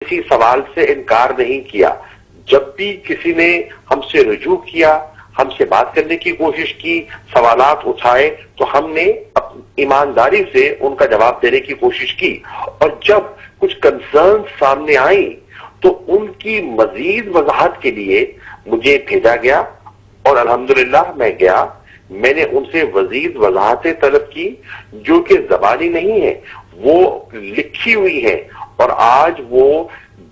کسی سوال سے انکار نہیں کیا. جب بھی کسی نے ہم سے رجوع کیا، ہم سے بات کرنے کی کوشش کی، سوالات اٹھائے، تو ہم نے ایمانداری سے ان کا جواب دینے کی کوشش کی. اور جب کچھ کنسرن سامنے آئیں تو ان کی مزید وضاحت کے لیے مجھے بھیجا گیا، اور الحمدللہ میں گیا. میں نے ان سے مزید وضاحتیں طلب کی جو کہ زبانی نہیں ہے، وہ لکھی ہوئی ہیں، اور آج وہ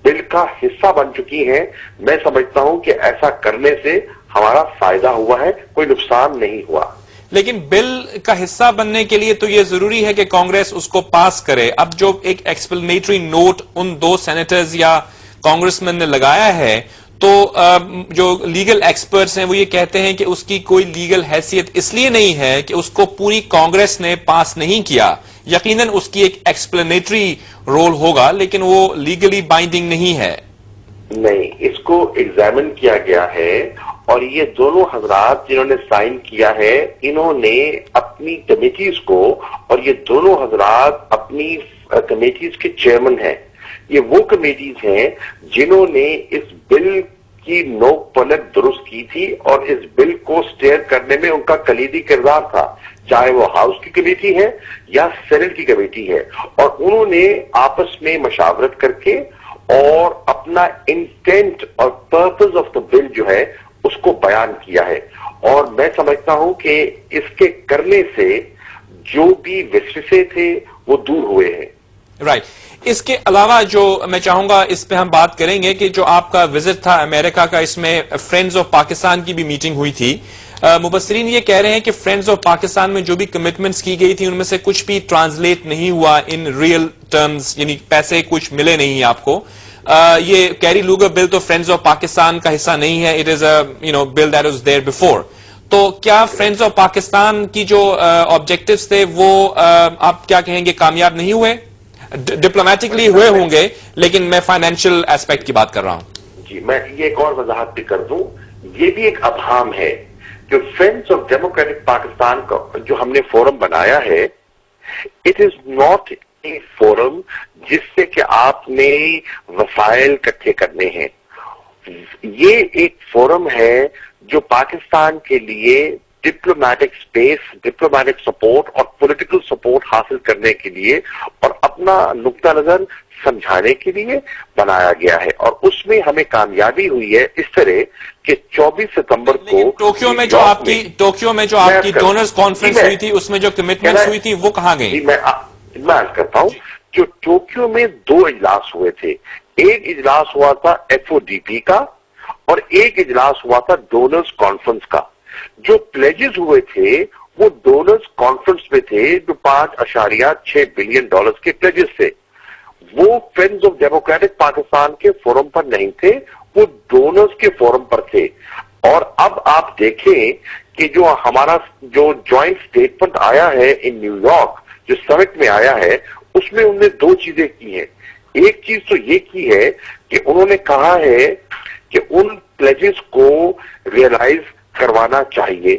بل کا حصہ بن چکی ہیں. میں سمجھتا ہوں کہ ایسا کرنے سے ہمارا فائدہ ہوا ہے، کوئی نقصان نہیں ہوا. لیکن بل کا حصہ بننے کے لیے تو یہ ضروری ہے کہ کانگریس اس کو پاس کرے. اب جو ایک ایکسپلینیٹری نوٹ ان 2 سینیٹرز یا کانگریس مین نے لگایا ہے، تو جو لیگل ایکسپرٹس ہیں وہ یہ کہتے ہیں کہ اس کی کوئی لیگل حیثیت اس لیے نہیں ہے کہ اس کو پوری کانگریس نے پاس نہیں کیا. یقیناً اس کی ایک ایکسپلینیٹری رول ہوگا، لیکن وہ لیگلی بائنڈنگ نہیں ہے. نہیں، اس کو ایگزامن کیا گیا ہے، اور یہ دونوں حضرات جنہوں نے سائن کیا ہے، انہوں نے اپنی کمیٹیز کو، اور یہ دونوں حضرات اپنی کمیٹیز کے چیئرمین ہیں. یہ وہ کمیٹیز ہیں جنہوں نے اس بل کی نوک پلٹ درست کی تھی، اور اس بل کو سٹیئر کرنے میں ان کا کلیدی کردار تھا، چاہے وہ ہاؤس کی کمیٹی ہے یا سینٹ کی کمیٹی ہے. اور انہوں نے آپس میں مشاورت کر کے اور اپنا انٹینٹ اور پرپز آف دا بل جو ہے اس کو بیان کیا ہے. اور میں سمجھتا ہوں کہ اس کے کرنے سے جو بھی وسوسے تھے وہ دور ہوئے ہیں. رائٹ. اس کے علاوہ جو میں چاہوں گا اس پہ ہم بات کریں گے کہ جو آپ کا وزٹ تھا امریکہ کا، اس میں فرینڈز آف پاکستان کی بھی میٹنگ ہوئی تھی. مبصرین یہ کہہ رہے ہیں کہ فرینڈز آف پاکستان میں جو بھی کمٹمنٹس کی گئی تھی ان میں سے کچھ بھی ٹرانسلیٹ نہیں ہوا ان ریئل ٹرمز، یعنی پیسے کچھ ملے نہیں آپ کو. یہ کیری لوگر بل تو فرینڈز آف پاکستان کا حصہ نہیں ہے، it is a bill that was there before. تو کیا فرینڈز آف پاکستان کی جو آبجیکٹیوز تھے وہ آپ کیا کہیں گے کامیاب نہیں ہوئے؟ ڈپلومیٹکلی ہوئے ہوں گے، لیکن میں فائنینشیل ایسپیکٹ کی بات کر رہا ہوں. جی، میں یہ ایک اور وضاحت بھی کر دوں. یہ بھی ایک ابہام ہے کہ فرینڈز آف ڈیموکریٹک پاکستان کا جو ہم نے فورم بنایا ہے، it is not a forum جس سے کہ آپ نے وسائل اکٹھے کرنے ہیں. یہ ایک فورم ہے جو پاکستان کے لیے ڈپلومیٹک سپیس، ڈپلومیٹک سپورٹ اور پولیٹیکل سپورٹ حاصل کرنے کے لیے اور اپنا نقطہ نظر سمجھانے کے لیے بنایا گیا ہے. اور اس میں ہمیں کامیابی ہوئی ہے اس طرح کہ 24 ستمبر کو ٹوکیو میں جو آپ کی ڈونرز کانفرنس ہوئی تھی، اس میں جو کمٹمنٹس ہوئی تھی وہ کہاں گئی؟ میں عرض کرتا ہوں. جو ٹوکیو میں 2 اجلاس ہوئے تھے، ایک اجلاس ہوا تھا FODP کا اور ایک اجلاس ہوا تھا ڈونرز کانفرنس کا. جو پلیجز ہوئے تھے وہ ڈونرز کانفرنس میں تھے جو $5.6 بلین کے پلیجز تھے. وہ فرینڈز آف ڈیموکریٹک پاکستان کے فورم پر نہیں تھے، وہ ڈونرز کے فورم پر تھے. اور اب آپ دیکھیں کہ جو ہمارا جو جوائنٹ اسٹیٹمنٹ آیا ہے ان نیو یارک، جو سمٹ میں آیا ہے، اس میں انہوں نے 2 چیزیں کی ہیں. ایک چیز تو یہ کی ہے کہ انہوں نے کہا ہے کہ ان پلیجز کو ریئلائز کروانا چاہیے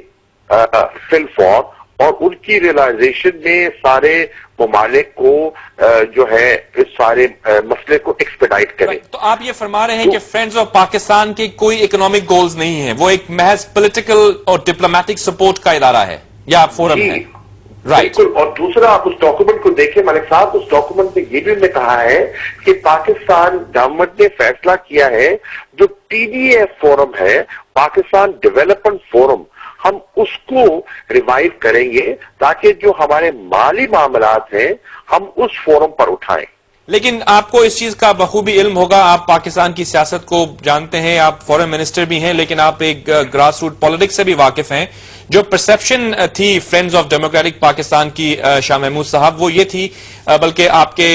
فل فور، اور ان کی ریئلائزیشن میں سارے ممالک کو جو ہے اس سارے مسئلے کو ایکسپیڈائٹ کریں. تو آپ یہ فرما رہے ہیں کہ فرینڈز آف پاکستان کے کوئی اکنامک گولز نہیں ہیں، وہ ایک محض پولیٹیکل اور ڈپلومیٹک سپورٹ کا ادارہ ہے یا فورم ہے؟ بالکل. اور دوسرا آپ اس ڈاکومنٹ کو دیکھیں ملک صاحب، اس ڈاکومنٹ میں یہ بھی انہوں نے کہا ہے کہ پاکستان گورنمنٹ نے فیصلہ کیا ہے جو PDF فورم ہے، پاکستان ڈیولپمنٹ فورم، ہم اس کو ریوائیو کریں گے تاکہ جو ہمارے مالی معاملات ہیں ہم اس فورم پر اٹھائیں. لیکن آپ کو اس چیز کا بخوبی علم ہوگا، آپ پاکستان کی سیاست کو جانتے ہیں، آپ فورن منسٹر بھی ہیں، لیکن آپ ایک گراس روٹ پالیٹکس سے بھی واقف ہیں. جو پرسپشن تھی فرینڈز آف ڈیموکریٹک پاکستان کی شاہ محمود صاحب، وہ یہ تھی، بلکہ آپ کے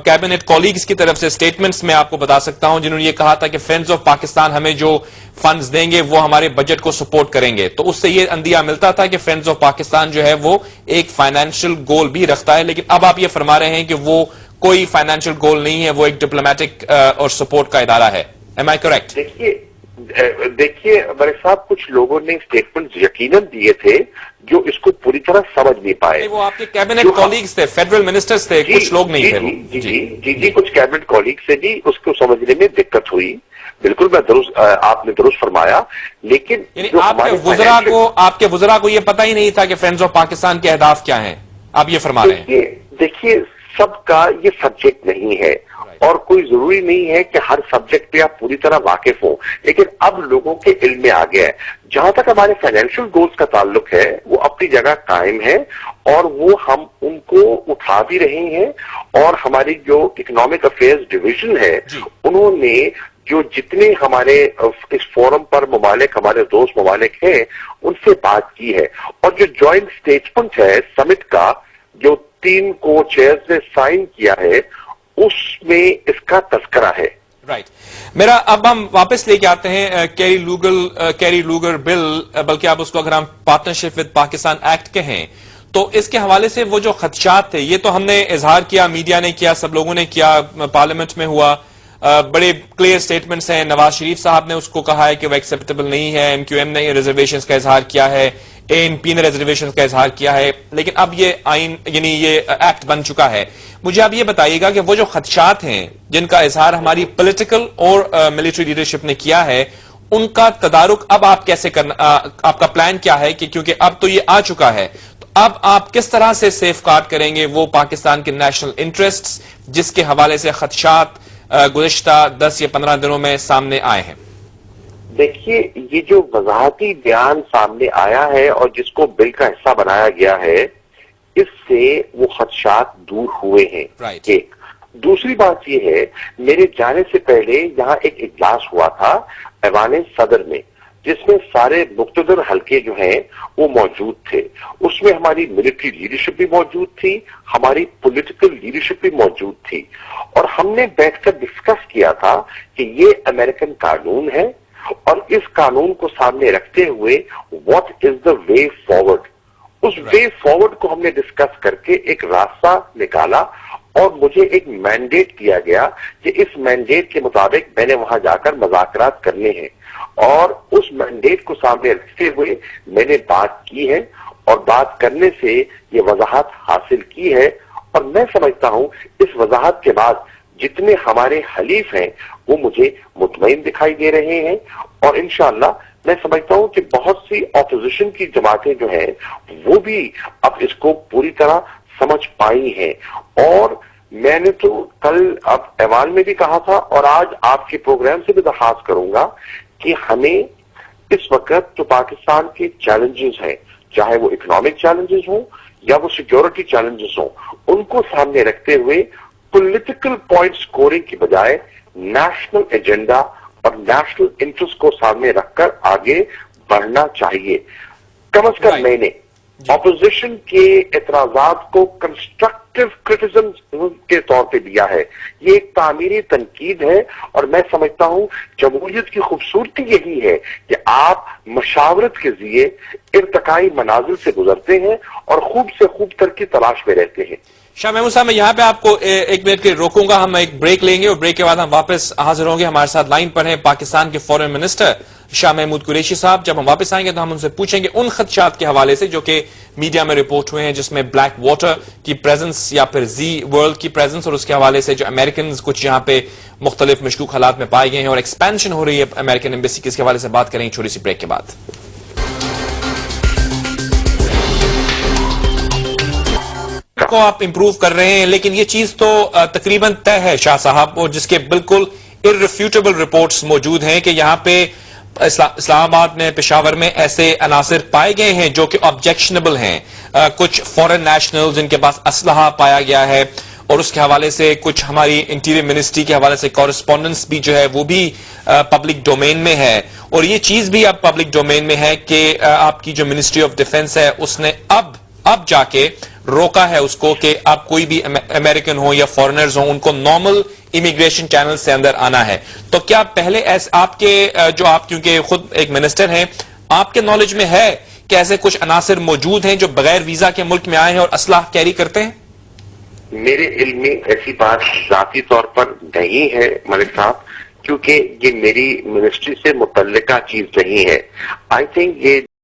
کیبنٹ کولیگز کی طرف سے سٹیٹمنٹس میں آپ کو بتا سکتا ہوں جنہوں نے یہ کہا تھا کہ فرینڈز آف پاکستان ہمیں جو فنڈز دیں گے وہ ہمارے بجٹ کو سپورٹ کریں گے. تو اس سے یہ اندیہ ملتا تھا کہ فرینڈز آف پاکستان جو ہے وہ ایک فائنینشیل گول بھی رکھتا ہے، لیکن اب آپ یہ فرما رہے ہیں کہ وہ کوئی فائنینشیل گول نہیں ہے، وہ ایک ڈپلومیٹک اور سپورٹ کا ادارہ ہے. Am I correct? دیکھیے देखिए मलिक साहब, कुछ लोगों ने स्टेटमेंट यकीनन दिए थे जो इसको पूरी तरह समझ नहीं पाए। वो आपके कैबिनेट कॉलीग्स थे, फेडरल मिनिस्टर्स थे, कुछ लोग नहीं थे। जी, कुछ कैबिनेट कॉलीग से भी उसको समझने में दिक्कत हुई। बिल्कुल, मैं दुरुस्त, आपने दुरुस्त फरमाया। लेकिन आपके वुज़रा को ये पता ही नहीं था कि फ्रेंड्स ऑफ पाकिस्तान के अहदाफ क्या हैं, आप ये फरमा रहे हैं? देखिए, सबका ये सब्जेक्ट नहीं है और कोई जरूरी नहीं है कि हर सब्जेक्ट पे आप पूरी तरह वाकिफ हो, लेकिन अब लोगों के इल्म में आ गया है। जहां तक हमारे फाइनेंशियल गोल्स का ताल्लुक है, वो अपनी जगह कायम है और वो हम उनको उठा भी रहे हैं। और हमारी जो इकोनॉमिक अफेयर्स डिवीजन है, उन्होंने जो जितने हमारे इस फोरम पर ममालिक, हमारे दोस्त ममालिक हैं, उनसे बात की है। और जो ज्वाइंट स्टेटमेंट है समिट का, जो 3 को-चेयर्स ने साइन किया है, उसमें इसका तस्करा है। राइट। मेरा अब हम वापस लेके आते हैं कैरी लूगर बिल, बल्कि आप उसको अगर हम पार्टनरशिप विद पाकिस्तान एक्ट कहें, तो इसके हवाले से वो जो खदशात थे, ये तो हमने इजहार किया, मीडिया ने किया, सब लोगों ने किया, पार्लियामेंट में हुआ, बड़े क्लियर स्टेटमेंट्स हैं। नवाज शरीफ साहब ने उसको कहा है कि वो एक्सेप्टेबल नहीं है, MQM ने रिजर्वेशंस का इजहार किया है, ANP ने रिजर्वेशंस का इजहार किया है, लेकिन अब ये आइन यानी ये एक्ट बन चुका है। मुझे आप ये बताइएगा कि वो जो खदशात हैं जिनका इजहार हमारी पॉलिटिकल और मिलिट्री लीडरशिप ने किया है, उनका तदारुक अब आप कैसे करना, आपका प्लान क्या है? कि क्योंकि अब तो ये आ चुका है, तो अब आप किस तरह से सेफगार्ड करेंगे वो पाकिस्तान के नेशनल इंटरेस्ट्स जिसके हवाले से खदशात गुज़िश्ता 10 या 15 दिनों में सामने आए हैं? देखिए, ये जो वजाहती बयान सामने आया है और जिसको बिल का हिस्सा बनाया गया है, इससे वो खदशात दूर हुए हैं। एक दूसरी बात ये है, मेरे जाने से पहले यहाँ एक इजलास हुआ था ऐवान सदर में, जिसमें सारे मुख्तदर हल्के जो हैं वो मौजूद थे। उसमें हमारी मिलिट्री लीडरशिप भी मौजूद थी, हमारी पॉलिटिकल लीडरशिप भी मौजूद थी, और हमने बैठकर डिस्कस किया था कि ये अमेरिकन कानून है और इस कानून को सामने रखते हुए what is the way forward. उस वे फॉरवर्ड को हमने डिस्कस करके एक रास्ता निकाला और मुझे एक मैंडेट दिया गया कि इस मैंडेट के मुताबिक मैंने वहां जाकर मुज़ाकरात करने हैं, और उस मैंडेट को सामने रखते हुए मैंने बात की है और बात करने से ये वजाहत हासिल की है। और मैं समझता हूं इस वजाहत के बाद जितने हमारे हलीफ हैं वो मुझे मुतमईन दिखाई दे रहे हैं, और इंशाअल्लाह मैं समझता हूं कि बहुत सी ऑपोजिशन की जमातें जो हैं वो भी अब इसको पूरी तरह समझ पाई हैं। और मैंने तो कल अब ऐवान में भी कहा था और आज आपके प्रोग्राम से भी दरखास्त करूंगा कि हमें इस वक्त जो पाकिस्तान के चैलेंजेस हैं, चाहे वो इकोनॉमिक चैलेंजेस हों या वो सिक्योरिटी चैलेंजेस हों, उनको सामने रखते हुए पॉलिटिकल पॉइंट स्कोरिंग की बजाय नेशनल एजेंडा और नेशनल इंटरेस्ट को सामने रखकर आगे बढ़ना चाहिए। कम अज कम मैंने ऑपोजिशन के एतराजात को कंस्ट्रक्टिव क्रिटिसिज्म के तौर पे दिया है। ये एक तामीरी तनकीद है, और मैं समझता हूं जमहूरियत की खूबसूरती यही है कि आप मशावरत के जरिए इर्तकाई मनाजिल से गुजरते हैं और खूब से खूब तरक्की तलाश में रहते हैं। शाह महमूद साहब, मैं यहां पे आपको एक मिनट के लिए रोकूंगा, हम एक ब्रेक लेंगे और ब्रेक के बाद हम वापस हाजिर होंगे। हमारे साथ लाइन पर हैं पाकिस्तान के फॉरेन मिनिस्टर शाह महमूद कुरैशी साहब। जब हम वापस आएंगे तो हम उनसे पूछेंगे उन खदशात के हवाले से जो कि मीडिया में रिपोर्ट हुए हैं, जिसमें ब्लैक वाटर की प्रेजेंस या फिर जी वर्ल्ड की प्रेजेंस, और उसके हवाले से जो अमेरिकन कुछ यहाँ पे मुख्तलिफ मशकूक हालात में पाए गए हैं और एक्सपेंशन हो रही है अमेरिकन एम्बेसी की, इसके हवाले से बात करेंगे छोटी सी ब्रेक के बाद। को आप इंप्रूव कर रहे हैं, लेकिन ये चीज तो तकरीबन तय है शाह साहब, और जिसके बिल्कुल इररिफ्यूटेबल रिपोर्ट्स मौजूद हैं कि यहाँ पे इस्लामाबाद में, पेशावर में ऐसे अनासिर पाए गए हैं जो कि ऑब्जेक्शनेबल हैं। कुछ फॉरेन नेशनल जिनके पास असलहा पाया गया है, और उसके हवाले से कुछ हमारी इंटीरियर मिनिस्ट्री के हवाले से कॉरेस्पॉन्डेंस भी जो है वो भी पब्लिक डोमेन में है, और ये चीज भी अब पब्लिक डोमेन में है कि आपकी जो मिनिस्ट्री ऑफ डिफेंस है उसने अब जाके रोका है उसको कि आप कोई भी अमेरिकन हो या फॉरेनर्स हो, उनको नॉर्मल इमिग्रेशन चैनल से अंदर आना है। तो क्या पहले ऐसे आपके जो आप क्योंकि खुद एक मिनिस्टर हैं, आपके नॉलेज में है कि ऐसे कुछ अनासिर मौजूद हैं जो बगैर वीजा के मुल्क में आए हैं और असलाह कैरी करते हैं? मेरे इल्म में ऐसी बात जाती तौर पर नहीं है मलिक साहब, کیونکہ یہ میری منسٹری سے متعلقہ چیز نہیں ہے. آئی تھنک یہ